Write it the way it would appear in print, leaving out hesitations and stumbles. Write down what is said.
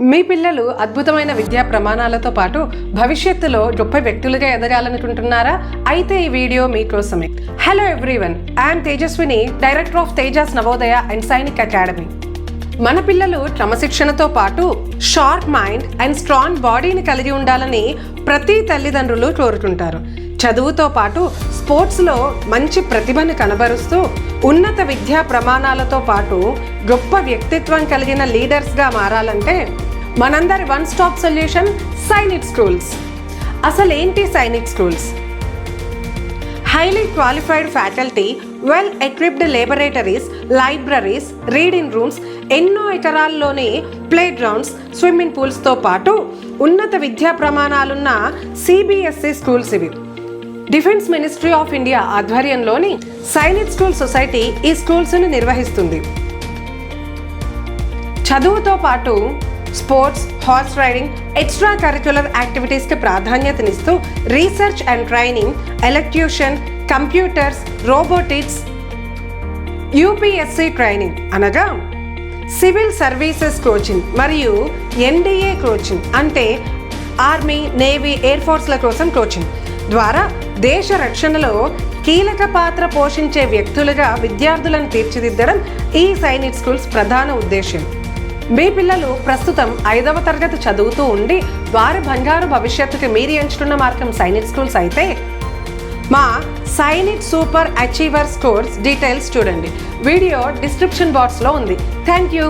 మీ పిల్లలు అద్భుతమైన విద్యా ప్రమాణాలతో పాటు భవిష్యత్తులో గొప్ప వ్యక్తులుగా ఎదగాలనుకుంటున్నారా? అయితే ఈ వీడియో మీకోసమే. Hello everyone, I'm Tejaswini, director of Tejas Navodaya and Sainik academy. మన పిల్లలు క్రమశిక్షణతో పాటు షార్ప్ మైండ్ అండ్ స్ట్రాంగ్ బాడీని కలిగి ఉండాలని ప్రతి తల్లిదండ్రులు కోరుకుంటారు. చదువుతో పాటు స్పోర్ట్స్లో మంచి ప్రతిభను కనబరుస్తూ ఉన్నత విద్యా ప్రమాణాలతో పాటు గొప్ప వ్యక్తిత్వం కలిగిన లీడర్స్గా మారాలంటే మనందరి one stop solution Sainik schools. అసలేంటి Sainik schools? Highly qualified faculty, well equipped laboratories, libraries, reading rooms, ఎన్నో ఎకరాల్లోని ప్లే గ్రౌండ్స్, స్విమ్మింగ్ పూల్స్తో పాటు ఉన్నత విద్యా ప్రమాణాలున్న సిబిఎస్ఈ స్కూల్స్ ఇవి. డిఫెన్స్ మినిస్ట్రీ ఆఫ్ ఇండియా ఆధ్వర్యంలోని సైనిక్ స్కూల్ సొసైటీ ఈ స్కూల్స్ని నిర్వహిస్తుంది. చదువుతో పాటు sports, horse riding, extracurricular యాక్టివిటీస్కి ప్రాధాన్యతనిస్తూ research and training, elocution, computers, robotics, UPSC training అనగా సివిల్ సర్వీసెస్ కోచింగ్ మరియు ఎన్డీఏ కోచింగ్ అంటే ఆర్మీ, నేవీ, ఎయిర్ ఫోర్స్ల కోసం కోచింగ్ ద్వారా దేశ రక్షణలో కీలక పాత్ర పోషించే వ్యక్తులుగా విద్యార్థులను తీర్చిదిద్దడం ఈ సైనిక్ స్కూల్స్ ప్రధాన ఉద్దేశం. మీ పిల్లలు ప్రస్తుతం 5వ తరగతి చదువుతూ ఉండి వారి బంగారు భవిష్యత్తుకి మీరు ఎంచుకున్న మార్గం సైనిక్ స్కూల్స్ అయితే మా Sainik super achievers course details చూడండి. వీడియో డిస్క్రిప్షన్ బాక్స్లో ఉంది. Thank you.